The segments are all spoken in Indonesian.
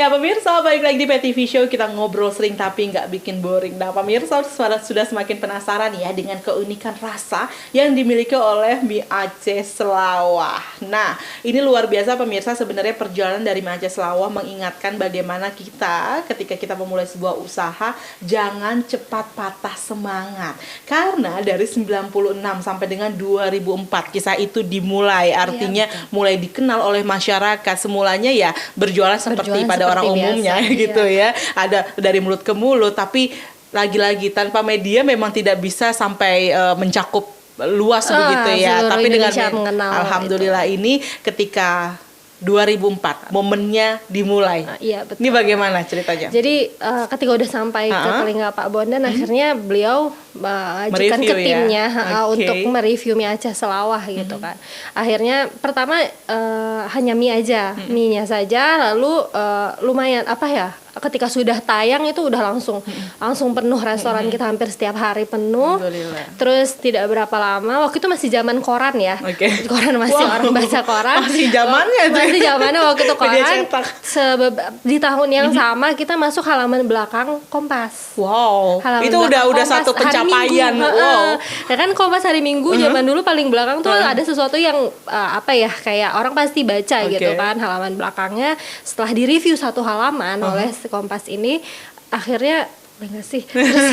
Ya pemirsa, balik lagi di PTV Show. Kita ngobrol sering tapi nggak bikin boring. Nah pemirsa sudah semakin penasaran ya dengan keunikan rasa yang dimiliki oleh mie Aceh Selawah. Nah ini luar biasa pemirsa. Sebenarnya perjalanan dari mie Aceh Selawah mengingatkan bagaimana kita ketika kita memulai sebuah usaha jangan cepat patah semangat. Karena dari 96 sampai dengan 2004 kisah itu dimulai. Artinya mulai dikenal oleh masyarakat. Semulanya ya berjualan seperti pada orang umumnya biasa, gitu ya. Ada dari mulut ke mulut, tapi lagi-lagi tanpa media memang tidak bisa sampai mencakup luas begitu ya. Tapi dengan alhamdulillah itu. Ini ketika 2004 momennya dimulai. Iya betul. Ini bagaimana ceritanya? Jadi ketika udah sampai ke telinga Pak Bondan, akhirnya beliau ajukan ke timnya untuk mereview mie Aceh Selawah gitu kan. Akhirnya pertama hanya mie aja, mie-nya saja, lalu lumayan ketika sudah tayang itu udah langsung penuh restoran kita, hampir setiap hari penuh. Terus tidak berapa lama, waktu itu masih zaman koran ya. Koran masih orang baca koran. Masih zamannya waktu itu koran. Di tahun yang sama kita masuk halaman belakang Kompas. Wow. Halaman itu udah satu pencapaian. Wow. Ya kan Kompas hari Minggu zaman dulu paling belakang tuh ada sesuatu yang kayak orang pasti baca gitu kan, halaman belakangnya. Setelah direview satu halaman oleh Kompas ini, akhirnya enggak sih. Terus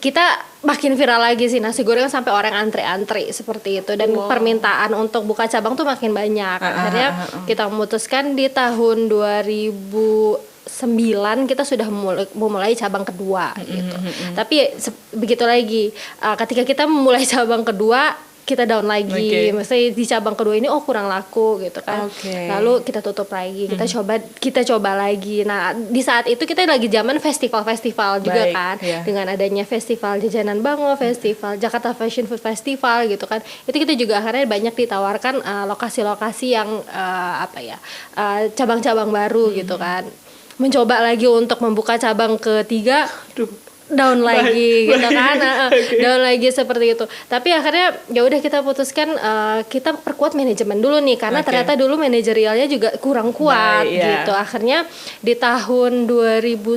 kita makin viral lagi sih nasi goreng sampai orang antri-antri seperti itu, dan permintaan untuk buka cabang tuh makin banyak. Akhirnya kita memutuskan di tahun 2009 kita sudah memulai cabang kedua gitu. Tapi begitu lagi, ketika kita memulai cabang kedua kita down lagi, maksudnya di cabang kedua ini kurang laku gitu kan. Lalu kita tutup lagi, kita coba lagi. Nah di saat itu kita lagi zaman festival juga kan, dengan adanya festival Jajanan Bango, festival Jakarta Fashion Food Festival gitu kan. Itu kita juga akhirnya banyak ditawarkan lokasi-lokasi yang cabang-cabang baru gitu kan. Mencoba lagi untuk membuka cabang ketiga, down lagi gitu kan, down lagi seperti itu. Tapi akhirnya ya udah kita putuskan kita perkuat manajemen dulu nih, karena ternyata dulu manajerialnya juga kurang kuat gitu. Akhirnya di tahun 2010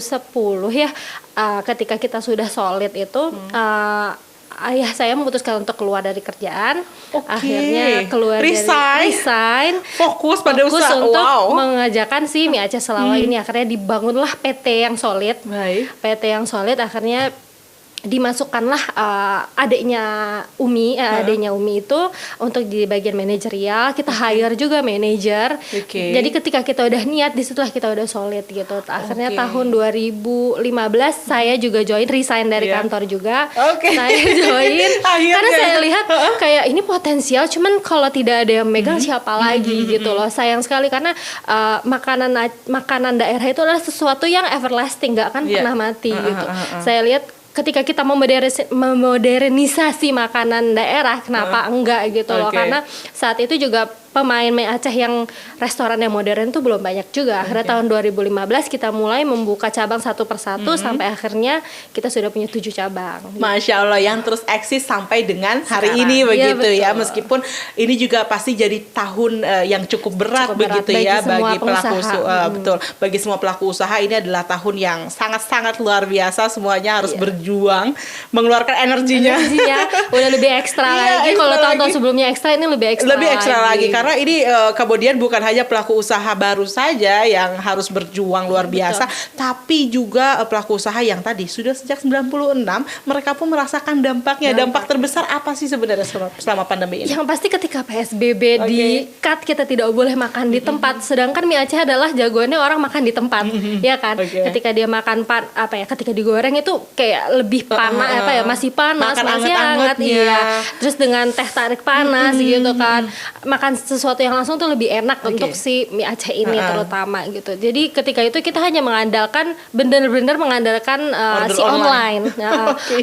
ya, ketika kita sudah solid itu, ayah saya memutuskan untuk keluar dari kerjaan. Akhirnya keluar resign, fokus untuk mengajarkan si mie Aceh Selawah ini. Akhirnya dibangunlah PT yang solid. PT yang solid akhirnya dimasukkanlah adiknya Umi itu untuk di bagian manajerial. Kita hire juga manajer. Jadi ketika kita udah niat, disitulah kita udah solid gitu. Akhirnya tahun 2015 saya juga resign dari kantor juga. Saya join karena saya lihat kayak ini potensial, cuman kalau tidak ada yang megang siapa lagi gitu loh. Sayang sekali karena makanan daerah itu adalah sesuatu yang everlasting, nggak akan pernah mati gitu. Saya lihat ketika kita memodernisasi makanan daerah, kenapa enggak gitu loh. Karena saat itu juga pemain mie Aceh yang restoran yang modern tuh belum banyak juga. Akhirnya tahun 2015 kita mulai membuka cabang satu persatu sampai akhirnya kita sudah punya 7 cabang. Masya Allah, yang terus eksis sampai dengan hari ini begitu ya. Meskipun ini juga pasti jadi tahun yang cukup berat begitu ya bagi pelaku usaha. Bagi semua pelaku usaha ini adalah tahun yang sangat-sangat luar biasa. Semuanya harus berjuang, mengeluarkan energinya. Udah lebih ekstra lagi. Kalau tahun-tahun sebelumnya ekstra, ini lebih ekstra lagi. Karena ini kemudian bukan hanya pelaku usaha baru saja yang harus berjuang luar biasa, tapi juga pelaku usaha yang tadi sudah sejak 96 mereka pun merasakan dampaknya. Dampak terbesar apa sih sebenarnya selama pandemi ini? Yang pasti ketika PSBB di-cut, kita tidak boleh makan di tempat. Sedangkan mie Aceh adalah jagoannya orang makan di tempat, ya kan? Ketika dia makan ketika digoreng itu kayak lebih panas, masih panas, masih hangat, terus dengan teh tarik panas gitu kan. Makan sesuatu yang langsung tuh lebih enak untuk si mie Aceh ini terutama gitu. Jadi ketika itu kita hanya benar-benar mengandalkan si online.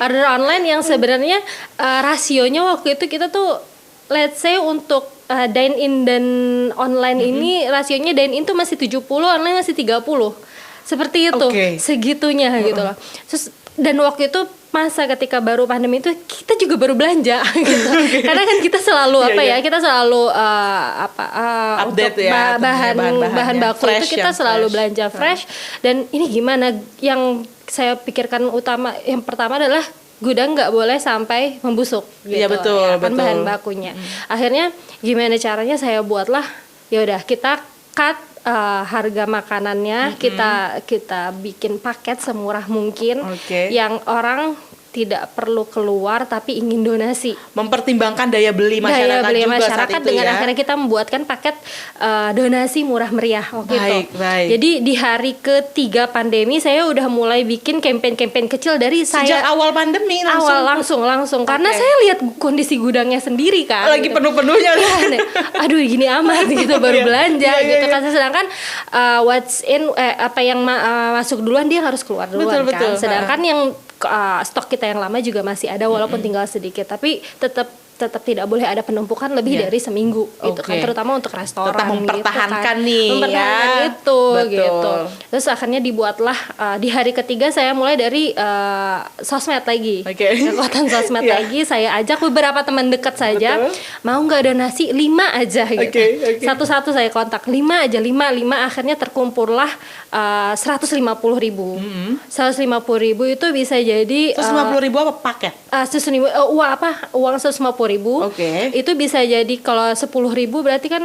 Order online yang sebenarnya rasionya waktu itu kita tuh let's say untuk dine in dan online ini rasionya dine in tuh masih 70, online masih 30. Seperti itu. Segitunya gitu loh. Terus dan waktu itu masa ketika baru pandemi itu kita juga baru belanja gitu. Karena kan kita selalu kita selalu update untuk ya, bahan baku fresh, itu kita selalu belanja fresh. Dan ini gimana, yang saya pikirkan utama yang pertama adalah gudang nggak boleh sampai membusuk gitu. Iya betul, kan betul. bahan bakunya. Akhirnya gimana caranya, saya buatlah ya udah kita cut harga makanannya, kita bikin paket semurah mungkin, yang orang tidak perlu keluar tapi ingin donasi. Mempertimbangkan daya beli masyarakat juga saat itu dengan ya. akhirnya kita membuatkan paket donasi murah meriah waktu itu. Baik. Jadi di hari ketiga pandemi saya udah mulai bikin campaign kecil dari sejak awal pandemi langsung karena saya lihat kondisi gudangnya sendiri kan. Lagi penuh-penuhnya. Aduh gini amat gitu baru belanja gitu kan. Sedangkan apa yang masuk duluan dia harus keluar duluan kan. Sedangkan yang stok kita yang lama juga masih ada walaupun tinggal sedikit, tapi tetap tidak boleh ada penumpukan lebih dari seminggu gitu kan, terutama untuk restoran. Tetap mempertahankan gitu kan. Gitu. Terus akhirnya dibuatlah di hari ketiga saya mulai dari sosmed lagi. Kekuatan sosmed lagi, saya ajak beberapa teman dekat saja. Mau nggak donasi 5 aja gitu. Satu-satu saya kontak 5 aja, 5 akhirnya terkumpullah 150.000. 150.000 itu bisa jadi 150.000 apa paket? Uang 150.000 itu bisa jadi kalau 10.000 berarti kan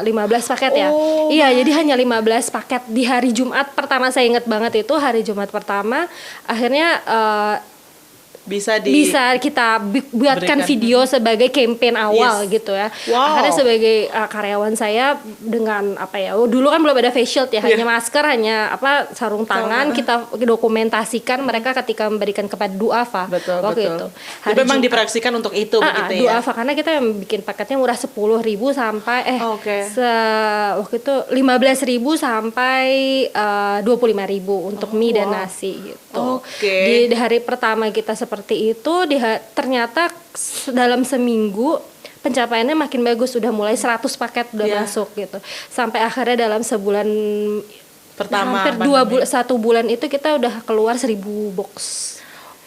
15 paket ya. Iya, jadi hanya 15 paket di hari Jumat pertama. Saya ingat banget itu hari Jumat pertama. Akhirnya bisa kita buatkan video sebagai campaign awal gitu ya. Akhirnya sebagai karyawan saya dengan dulu kan belum ada face shield ya, hanya masker, hanya sarung tangan, kita dokumentasikan mereka ketika memberikan kepada duafa waktu itu. Jadi memang diproyeksikan untuk itu begitu ya. Duafa karena kita bikin paketnya murah 10.000 sampai waktu itu 15.000 sampai 25.000 untuk mie dan nasi gitu. Di hari pertama kita seperti itu, ternyata dalam seminggu pencapaiannya makin bagus, udah mulai 100 paket udah masuk gitu. Sampai akhirnya dalam sebulan pertama, hampir 1 bulan itu kita udah keluar 1.000 box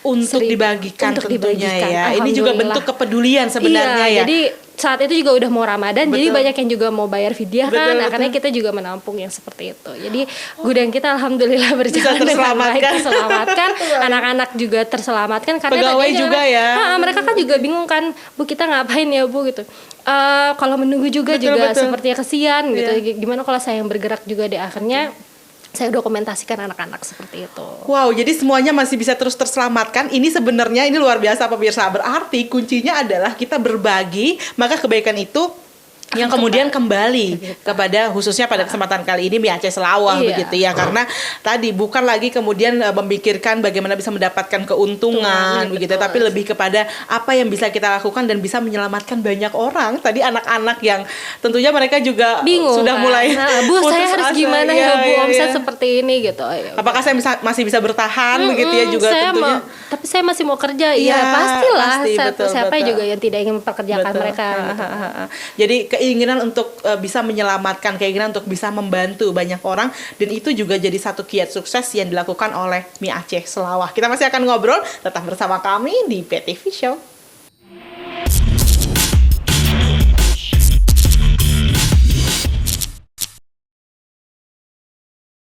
untuk dibagikan tentunya ya. Ini juga bentuk kepedulian sebenarnya ya. Jadi saat itu juga udah mau Ramadan, jadi banyak yang juga mau bayar fidyah kan. Karena kita juga menampung yang seperti itu. Jadi gudang kita alhamdulillah berjalan dengan baik, terselamatkan. Anak-anak juga terselamatkan karena pegawai juga ya. Mereka kan juga bingung kan, Bu kita ngapain ya Bu gitu. Kalau menunggu juga sepertinya kesian gitu. Gimana kalau saya yang bergerak juga deh, akhirnya saya dokumentasikan anak-anak seperti itu. Wow, jadi semuanya masih bisa terus terselamatkan. Ini sebenarnya luar biasa pemirsa. Berarti kuncinya adalah kita berbagi, maka kebaikan itu yang kemudian kembali kepada, khususnya pada kesempatan kali ini Mie Aceh Selawah begitu ya, karena tadi bukan lagi kemudian memikirkan bagaimana bisa mendapatkan keuntungan begitu, tapi lebih kepada apa yang bisa kita lakukan dan bisa menyelamatkan banyak orang. Tadi anak-anak yang tentunya mereka juga bingung sudah kan? mulai Bu saya harus gimana ya Bu, omset seperti ini gitu. Apakah saya masih bisa bertahan begitu ya juga tentunya. Tapi saya masih mau kerja. Pastilah. Siapa juga yang tidak ingin mempekerjakan mereka gitu. Jadi keinginan untuk bisa menyelamatkan, keinginan untuk bisa membantu banyak orang, dan itu juga jadi satu kiat sukses yang dilakukan oleh Mie Aceh Selawah. Kita masih akan ngobrol, tetap bersama kami di PTV Show.